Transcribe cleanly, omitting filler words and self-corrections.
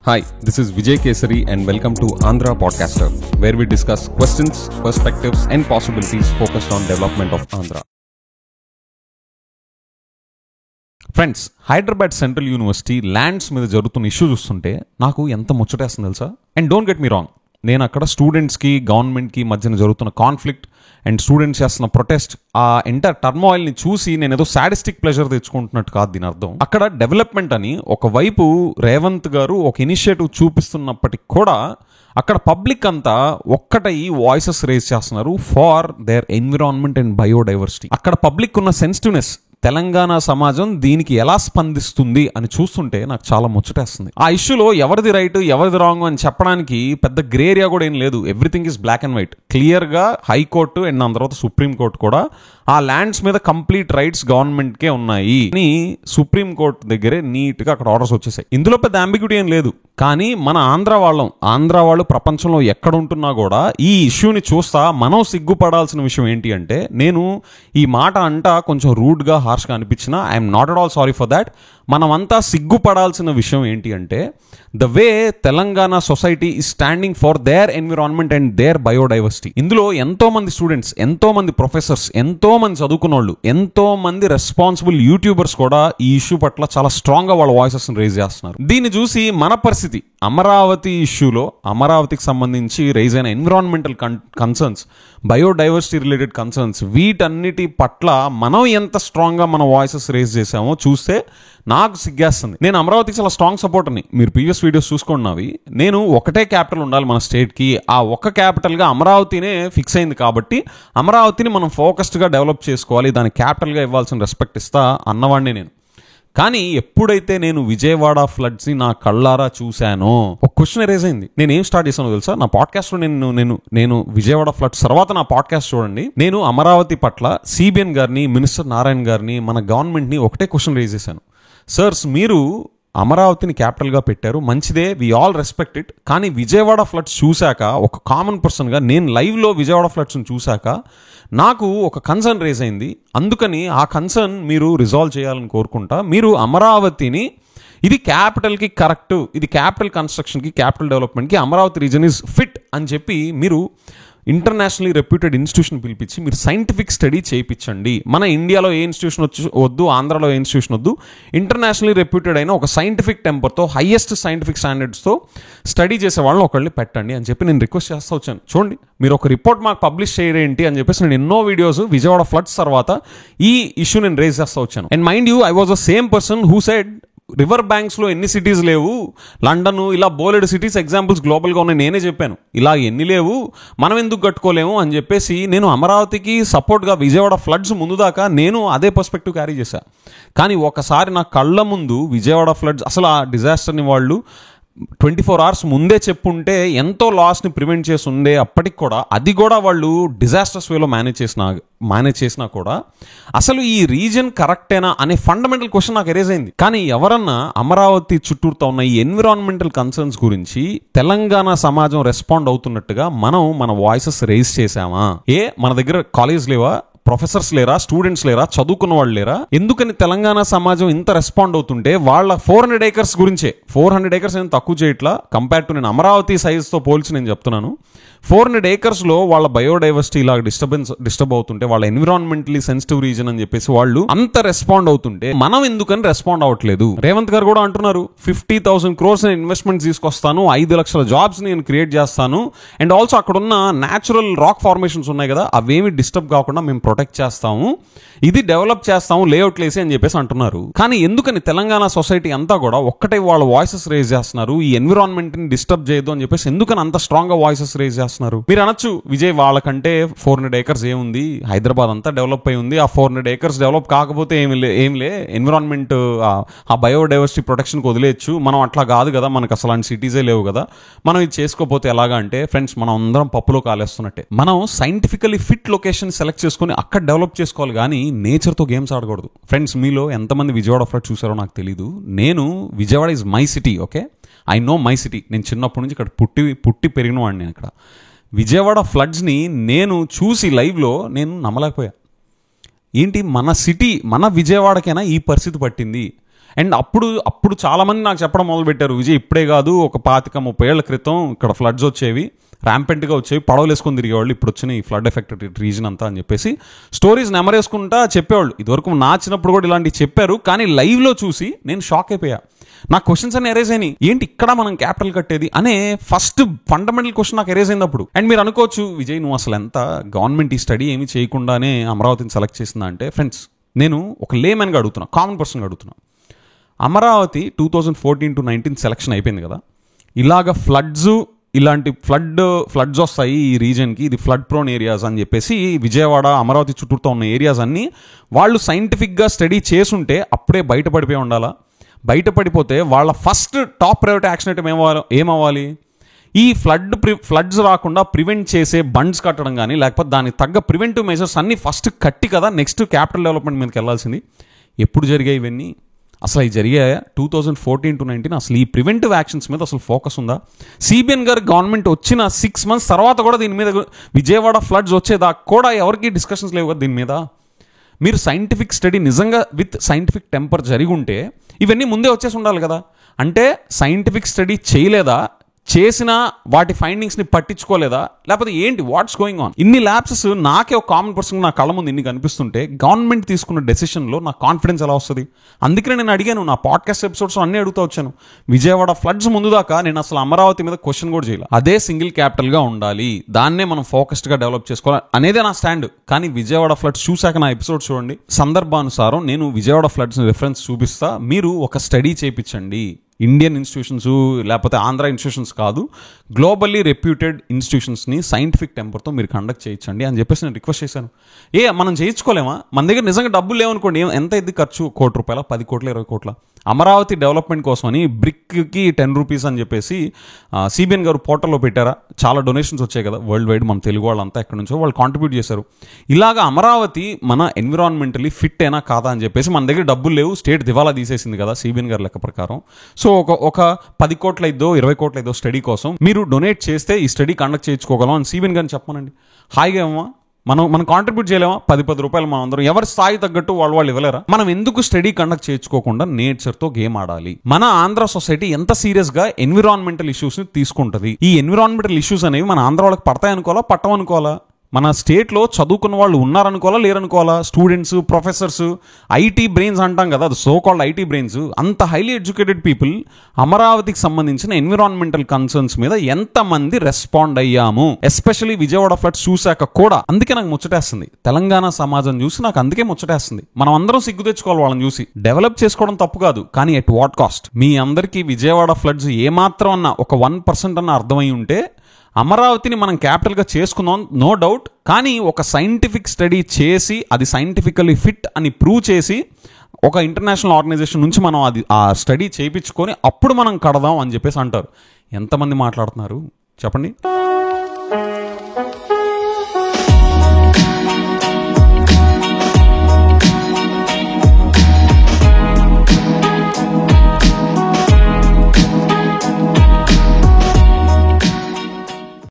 Hi, this is Vijay Kesari and welcome to Andhra Podcaster, where we discuss questions, perspectives and possibilities focused on development of Andhra. Friends, Hyderabad central university lands మీద జరుగుతున్న issue చూస్తుంటే నాకు ఎంత ముచ్చటేస్తుంది తెలుసా. And don't get me wrong, నేను అక్కడ స్టూడెంట్స్కి గవర్నమెంట్కి మధ్యన జరుగుతున్న కాన్ఫ్లిక్ట్ అండ్ స్టూడెంట్స్ చేస్తున్న ప్రొటెస్ట్, ఆ ఎంటైర్ టర్మాయిల్ని చూసి నేను ఏదో సాడిస్టిక్ ప్లెజర్ తెచ్చుకుంటున్నట్టు కాదు దీని అర్థం. అక్కడ డెవలప్మెంట్ అని ఒకవైపు రేవంత్ గారు ఒక ఇనిషియేటివ్ చూపిస్తున్నప్పటికి కూడా అక్కడ పబ్లిక్ అంతా ఒక్కటై వాయిసెస్ రేజ్ చేస్తున్నారు for their environment and biodiversity. అక్కడ పబ్లిక్ ఉన్న సెన్సిటివ్నెస్, తెలంగాణ సమాజం దీనికి ఎలా స్పందిస్తుంది అని చూస్తుంటే నాకు చాలా ముచ్చటేస్తుంది. ఆ ఇష్యూలో ఎవరిది రైట్ ఎవరిది రాంగ్ అని చెప్పడానికి పెద్ద గ్రే ఏరియా కూడా ఏం లేదు. Everything is black and white. క్లియర్గా హైకోర్టు అండ్ దాని తర్వాత సుప్రీంకోర్టు కూడా ఆ ల్యాండ్స్ మీద కంప్లీట్ రైట్స్ గవర్నమెంట్కే ఉన్నాయి అని సుప్రీంకోర్టు దగ్గరే నీట్గా అక్కడ ఆర్డర్స్ వచ్చేసాయి. ఇందులో పెద్ద అంబిగ్యూటీ ఏం లేదు. కానీ మన ఆంధ్ర వాళ్ళు ప్రపంచంలో ఎక్కడ ఉంటున్నా కూడా ఈ ఇష్యూని చూస్తా మనం సిగ్గుపడాల్సిన విషయం ఏంటి అంటే, నేను ఈ మాట అంటా కొంచెం రూడ్గా హార్ష్గా అనిపించినా I'm not at all sorry for that. మనమంతా సిగ్గుపడాల్సిన విషయం ఏంటి అంటే, the way Telangana society is standing for their environment and their biodiversity. ఇందులో ఎంతో మంది స్టూడెంట్స్, ఎంతో మంది ప్రొఫెసర్స్, ఎంతో మంది చదువుకున్న వాళ్ళు, ఎంతో మంది రెస్పాన్సిబుల్ యూట్యూబర్స్ కూడా ఈ ఇష్యూ పట్ల చాలా స్ట్రాంగ్గా వాళ్ళ వాయిసెస్ రేజ్ చేస్తున్నారు. దీన్ని చూసి మన పరిస్థితి అమరావతి ఇష్యూలో, అమరావతికి సంబంధించి రైజ్ అయిన environmental concerns, biodiversity related concerns, వీటన్నిటి పట్ల మనం ఎంత స్ట్రాంగ్గా మన వాయిసెస్ రేజ్ చేసామో చూస్తే నాకు సిగ్గేస్తుంది. నేను అమరావతికి చాలా స్ట్రాంగ్ సపోర్ట్ అని, మీరు ప్రీవియస్ వీడియోస్ చూసుకున్నవి. నేను ఒకటే క్యాపిటల్ ఉండాలి మన స్టేట్కి, ఆ ఒక్క క్యాపిటల్గా అమరావతినే ఫిక్స్ అయింది కాబట్టి అమరావతిని మనం ఫోకస్డ్గా డెవలప్ చేసుకోవాలి, దాని క్యాపిటల్గా ఇవ్వాల్సిన రెస్పెక్ట్ ఇస్తా అన్నవాడిని నేను. కానీ ఎప్పుడైతే నేను విజయవాడ ఫ్లడ్స్ని నా కళ్ళారా చూశానో ఒక క్వశ్చన్ రేజ్ అయింది. నేను ఏం స్టార్ట్ చేశానో తెలుసా? నా పాడ్కాస్ట్లో నేను విజయవాడ ఫ్లడ్స్ తర్వాత నా పాడ్కాస్ట్ చూడండి, నేను అమరావతి పట్ల సిబిఎన్ గారిని, మినిస్టర్ నారాయణ గారిని, మన గవర్నమెంట్ని ఒకటే క్వశ్చన్ రేజ్ చేశాను. సర్స్, మీరు అమరావతిని క్యాపిటల్గా పెట్టారు, మంచిదే, వి ఆల్ రెస్పెక్ట్ ఇట్. కానీ విజయవాడ ఫ్లడ్స్ చూశాక, ఒక కామన్ పర్సన్గా నేను లైవ్లో విజయవాడ ఫ్లడ్స్ని చూశాక నాకు ఒక కన్సర్న్ రేజ్ అయింది. అందుకని ఆ కన్సర్న్ మీరు రిజాల్వ్ చేయాలని కోరుకుంటా. మీరు అమరావతిని, ఇది క్యాపిటల్కి కరెక్ట్, ఇది క్యాపిటల్ కన్స్ట్రక్షన్కి, క్యాపిటల్ డెవలప్మెంట్కి అమరావతి రీజన్ ఈజ్ ఫిట్ అని చెప్పి మీరు ఇంటర్నేషనల్లీ రెప్యూటెడ్ ఇన్స్టిట్యూషన్ పిలిపించి మీరు సైంటిఫిక్ స్టడీ చేయించండి. మన ఇండియాలో ఏ ఇన్స్టిట్యూషన్ వద్దు, ఆంధ్రాలో ఏ ఇన్స్టిట్యూషన్ వద్దు, ఇంటర్నేషనల్లీ రెప్యూటెడ్ అయిన ఒక సైంటిఫిక్ టెంపర్తో, హైయెస్ట్ సైంటిఫిక్ స్టాండర్డ్స్తో స్టడీ చేసే వాళ్ళని ఒకళ్ళని పెట్టండి అని చెప్పి నేను రిక్వెస్ట్ చేస్తూ వచ్చాను. చూడండి, మీరు ఒక రిపోర్ట్ మాకు పబ్లిష్ చేయరేంటి అని చెప్పేసి నేను ఎన్నో వీడియోస్ విజయవాడ ఫ్లడ్స్ తర్వాత ఈ ఇష్యూ నేను రేజ్ చేస్తూ వచ్చాను. And mind you, I was the same person who said river బ్యాంక్స్లో ఎన్ని సిటీస్ లేవు, లండన్ ఇలా బోలెడ్ సిటీస్ ఎగ్జాంపుల్స్ గ్లోబల్గా ఉన్నాయి, నేనే చెప్పాను ఇలా ఎన్ని లేవు, మనం ఎందుకు కట్టుకోలేము అని చెప్పేసి నేను అమరావతికి సపోర్ట్గా విజయవాడ ఫ్లడ్స్ ముందు దాకా నేను అదే పర్స్పెక్టివ్ క్యారీ చేశాను. కానీ ఒకసారి నా కళ్ళ ముందు విజయవాడ ఫ్లడ్స్, అసలు ఆ డిజాస్టర్ని వాళ్ళు 24 hours ముందే చెప్పుంటే ఎంతో లాస్ని ప్రివెంట్ చేసి ఉండే, అప్పటికి కూడా అది కూడా వాళ్ళు డిజాస్టర్స్ వేలో మేనేజ్ చేసినా కూడా అసలు ఈ రీజన్ కరెక్టేనా అనే ఫండమెంటల్ క్వశ్చన్ నాకు ఎరేజ్ అయింది. కానీ ఎవరన్నా అమరావతి చుట్టూతో ఉన్న ఈ ఎన్విరాన్మెంటల్ కన్సర్న్స్ గురించి తెలంగాణ సమాజం రెస్పాండ్ అవుతున్నట్టుగా మనం మన వాయిసెస్ రేజ్ చేశామా? మన దగ్గర కాలేజ్ లేవా, ప్రొఫెసర్స్ లేరా, స్టూడెంట్స్ లేరా, చదువుకున్న వాళ్ళు లేరా? ఎందుకని తెలంగాణ సమాజం ఇంత రెస్పాండ్ అవుతుంటే వాళ్ళ 400 acres గురించే, 400 acres నేను తక్కువ చేయట్లా, కంపేర్ టు నేను అమరావతి సైజ్తో పోల్చి నేను చెప్తున్నాను. 400 acresలో వాళ్ళ బయోడైవర్సిటీ ఇలా డిస్టర్బ్ అవుతుంటే, వాళ్ళ ఎన్విరాన్మెంటలీ సెన్సిటివ్ రీజన్ అని చెప్పేసి వాళ్ళు అంత రెస్పాండ్ అవుతుంటే మనం ఎందుకని రెస్పాండ్ అవ్వట్లేదు? రేవంత్ గారు కూడా అంటున్నారు 50,000 crores నేను ఇన్వెస్ట్మెంట్ తీసుకొస్తాను, 5 లక్షల జాబ్స్ నేను క్రియేట్ చేస్తాను, అండ్ ఆల్సో అక్కడ ఉన్న న్యాచురల్ రాక్ ఫార్మేషన్స్ ఉన్నాయి కదా, అవేమి డిస్టర్బ్ కాకుండా మేము ప్రొటెక్ట్ చేస్తాము, ఇది డెవలప్ చేస్తాము లేఅవుట్లు వేసి అని చెప్పేసి అంటున్నారు. కానీ ఎందుకని తెలంగాణ సొసైటీ అంతా కూడా ఒక్కటే వాళ్ళ వాయిసెస్ రేజ్ చేస్తున్నారు, ఈ ఎన్విరాన్మెంట్ని డిస్టర్బ్ చేయదు అని చెప్పేసి ఎందుకని అంత స్ట్రాంగ్గా వాయిసెస్ రేజ్ చేస్తున్నారు? మీరు అనొచ్చు, విజయ్ వాళ్ళకంటే 400 acres ఏముంది, హైదరాబాద్ అంతా డెవలప్ అయి ఉంది, ఆ 400 acres డెవలప్ కాకపోతే ఏంలే ఎన్విరాన్మెంట్, ఆ బయోడైవర్సిటీ ప్రొటెక్షన్కి వదిలేయచ్చు, మనం అట్లా కాదు కదా, మనకు అసలు అలాంటి సిటీసే లేవు కదా, మనం ఇది చేసుకోకపోతే ఎలాగా అంటే, ఫ్రెండ్స్ మనం అందరం పప్పులో కాలేస్తున్నట్టే. మనం సైంటిఫికలీ ఫిట్ లొకేషన్ సెలెక్ట్ చేసుకుని అక్కడ డెవలప్ చేసుకోవాలి, కానీ నేచర్తో గేమ్స్ ఆడకూడదు. ఫ్రెండ్స్, మీలో ఎంతమంది విజయవాడ ఫ్లడ్ చూసారో నాకు తెలీదు. నేను Vijayawada is my city, okay, I know my city. నేను చిన్నప్పటి నుంచి ఇక్కడ పుట్టి పెరిగిన వాడిని. అక్కడ విజయవాడ ఫ్లడ్స్ని నేను చూసి లైవ్లో నేను నమ్మలేకపోయా. ఏంటి మన సిటీ, మన విజయవాడకైనా ఈ పరిస్థితి పట్టింది? అండ్ అప్పుడు చాలామంది నాకు చెప్పడం మొదలుపెట్టారు, విజయ్ ఇప్పుడే కాదు, ఒక 25-30 ఏళ్ల క్రితం ఇక్కడ ఫ్లడ్స్ వచ్చేవి, ర్యాంపెంట్గా వచ్చేవి, పడవలు వేసుకొని తిరిగేవాళ్ళు, ఇప్పుడు వచ్చిన ఈ ఫ్లడ్ ఎఫెక్టెడ్ రీజన్ అంతా అని చెప్పేసి స్టోరీస్ నెమరేసుకుంటా చెప్పేవాళ్ళు. ఇదివరకు నా చిన్నప్పుడు కూడా ఇలాంటివి చెప్పారు, కానీ లైవ్లో చూసి నేను షాక్ అయిపోయా. నా క్వశ్చన్స్ అన్ని ఎరేజ్ అయినాయి, ఏంటి ఇక్కడ మనం క్యాపిటల్ కట్టేది అనే ఫస్ట్ ఫండమెంటల్ క్వశ్చన్ నాకు ఎరేజ్ అయింది అప్పుడు. అండ్ మీరు అనుకోవచ్చు, విజయ్ నువ్వు అసలు ఎంత గవర్నమెంట్ ఈ స్టడీ ఏమీ చేయకుండానే అమరావతిని సెలెక్ట్ చేసిందా అంటే, ఫ్రెండ్స్ నేను ఒక లేమెన్గా అడుగుతున్నా, కామన్ పర్సన్గా అడుగుతున్నా. అమరావతి 2014-19 సెలక్షన్ అయిపోయింది కదా, ఇలాగ ఇలాంటి ఫ్లడ్స్ వస్తాయి ఈ రీజన్కి, ఇది ఫ్లడ్ ప్రోన్ ఏరియాస్ అని చెప్పేసి విజయవాడ అమరావతి చుట్టూతో ఉన్న ఏరియాస్ అన్నీ వాళ్ళు సైంటిఫిక్గా స్టడీ చేసుంటే అప్పుడే బయటపడిపోయి ఉండాలా. బయటపడిపోతే వాళ్ళ first top priority action item ఏమవ్వాలి, ఈ ఫ్లడ్స్ రాకుండా ప్రివెంట్ చేసే బండ్స్ కట్టడం కానీ, లేకపోతే దానికి తగ్గ ప్రివెంటివ్ మెజర్స్ అన్నీ ఫస్ట్ కట్టి కదా నెక్స్ట్ క్యాపిటల్ డెవలప్మెంట్ మీదకి వెళ్ళాల్సింది. ఎప్పుడు జరిగాయి ఇవన్నీ? అసలు అవి జరిగాయా? 2014-19 అసలు ఈ ప్రివెంటివ్ యాక్షన్స్ మీద అసలు ఫోకస్ ఉందా? సిబిఎన్ గారు గవర్నమెంట్ వచ్చిన 6 months తర్వాత కూడా దీని మీద, విజయవాడ ఫ్లడ్స్ వచ్చేదాకా కూడా ఎవరికి డిస్కషన్స్ లేవు కదా దీని మీద. మీరు సైంటిఫిక్ స్టడీ నిజంగా విత్ సైంటిఫిక్ టెంపర్ జరిగి ఉంటే ఇవన్నీ ముందే వచ్చేసి ఉండాలి కదా. అంటే సైంటిఫిక్ స్టడీ చేయలేదా, చేసిన వాటి ఫైండింగ్స్ని పట్టించుకోలేదా, లేకపోతే ఏంటి, వాట్స్ గోయింగ్ ఆన్? ఇన్ని ల్యాబ్సెస్ నాకే ఒక కామన్ పర్సన్ నా కళ్ళ ముందు ఇన్ని కనిపిస్తుంటే గవర్నమెంట్ తీసుకున్న డెసిషన్లో నాకు కాన్ఫిడెన్స్ ఎలా వస్తుంది? అందుకనే నేను అడిగాను, నా పాడ్కాస్ట్ ఎపిసోడ్స్ అన్నీ అడుగుతూ వచ్చాను. విజయవాడ ఫ్లడ్స్ ముందు దాకా నేను అసలు అమరావతి మీద క్వశ్చన్ కూడా చేయాలి. అదే సింగిల్ క్యాపిటల్గా ఉండాలి, దాన్నే మనం ఫోకస్డ్గా డెవలప్ చేసుకోవాలి అనేదే నా స్టాండ్. కానీ విజయవాడ ఫ్లడ్స్ చూశాక నా ఎపిసోడ్ చూడండి, సందర్భానుసారం నేను విజయవాడ ఫ్లడ్స్ రిఫరెన్స్ చూపిస్తా, మీరు ఒక స్టడీ చేయించండి. ఇండియన్ ఇన్స్టిట్యూషన్స్ లేకపోతే ఆంధ్ర ఇన్స్టిట్యూషన్స్ కాదు, గ్లోబల్లీ రెప్యూటెడ్ ఇన్స్టిట్యూషన్స్ని సైంటిఫిక్ టెంపర్తో మీరు కండక్ట్ చేయించండి అని చెప్పేసి నేను రిక్వెస్ట్ చేశాను. మనం చేయించుకోలేమా? మన దగ్గర నిజంగా డబ్బులు లేవనుకోండి, ఎంత ఇది ఖర్చు? ₹1 కోటి, 10 కోట్లు, 20 కోట్ల? అమరావతి డెవలప్మెంట్ కోసమని బ్రిక్కి ₹10 అని చెప్పేసి సిబిఎన్ గారు పోర్టల్లో పెట్టారా? చాలా డొనేషన్స్ వచ్చాయి కదా వరల్డ్ వైడ్, మన తెలుగు వాళ్ళంతా ఎక్కడి నుంచో వాళ్ళు కాంట్రిబ్యూట్ చేశారు. ఇలాగ అమరావతి మన ఎన్విరాన్మెంటలీ ఫిట్ అయినా కాదా అని చెప్పేసి, మన దగ్గర డబ్బులు లేవు, స్టేట్ దివాలా తీసేసింది కదా సిబిఎన్ గారు లెక్క ప్రకారం. సో ఒక 10 కోట్ల 20 కోట్ల స్టడీ కోసం మీరు డొనేట్ చేస్తే ఈ స్టడీ కండక్ట్ చేయించుకోగలం అని సిబిఎన్ గారిని చెప్పమనండి. హాయిగా ఏమో మనం కాంట్రిబ్యూట్ చేయలేమా? ₹10 మనం అందరం ఎవరి స్థాయి తగ్గట్టు వాళ్ళు ఇవ్వలేరా? మనం ఎందుకు స్టడీ కండక్ట్ చేయించుకోకుండా నేచర్తో గేమ్ ఆడాలి? మన ఆంధ్ర సొసైటీ ఎంత సీరియస్గా ఎన్విరాన్మెంటల్ ఇష్యూస్ని తీసుకుంటుంది? ఈ ఎన్విరాన్మెంటల్ ఇష్యూస్ అనేవి మన ఆంధ్ర వాళ్ళకి పడతాయనుకోవాలా, పట్టమనుకోవాలా? మన స్టేట్లో చదువుకున్న వాళ్ళు ఉన్నారనుకోవాలా, లేరనుకోవాలా? స్టూడెంట్స్, ప్రొఫెసర్స్, ఐటీ బ్రెయిన్స్ అంటాం కదా, అది సో కాల్డ్ ఐటీ బ్రెయిన్స్, అంత హైలీ ఎడ్యుకేటెడ్ పీపుల్ అమరావతికి సంబంధించిన ఎన్విరాన్మెంటల్ కన్సర్న్స్ మీద ఎంతమంది రెస్పాండ్ అయ్యాము, ఎస్పెషల్లీ విజయవాడ ఫ్లడ్స్ చూశాక కూడా. అందుకే నాకు ముచ్చటేస్తుంది, తెలంగాణ సమాజం చూసి నాకు అందుకే ముచ్చటేస్తుంది. మనం అందరం సిగ్గు తెచ్చుకోవాలి వాళ్ళని చూసి. డెవలప్ చేసుకోవడం తప్పు కాదు, కానీ ఎట్ వాట్ కాస్ట్? మీ అందరికీ విజయవాడ ఫ్లడ్స్ ఏమాత్రం అన్న ఒక 1% అన్న అర్థమై ఉంటే అమరావతిని మనం క్యాపిటల్గా చేసుకుందాం, నో డౌట్. కానీ ఒక సైంటిఫిక్ స్టడీ చేసి అది సైంటిఫికల్లీ ఫిట్ అని ప్రూవ్ చేసి ఒక ఇంటర్నేషనల్ ఆర్గనైజేషన్ నుంచి మనం ఆ స్టడీ చేయించుకొని అప్పుడు మనం కడదాం అని చెప్పేసి అంటారు. ఎంతమంది మాట్లాడుతున్నారు చెప్పండి?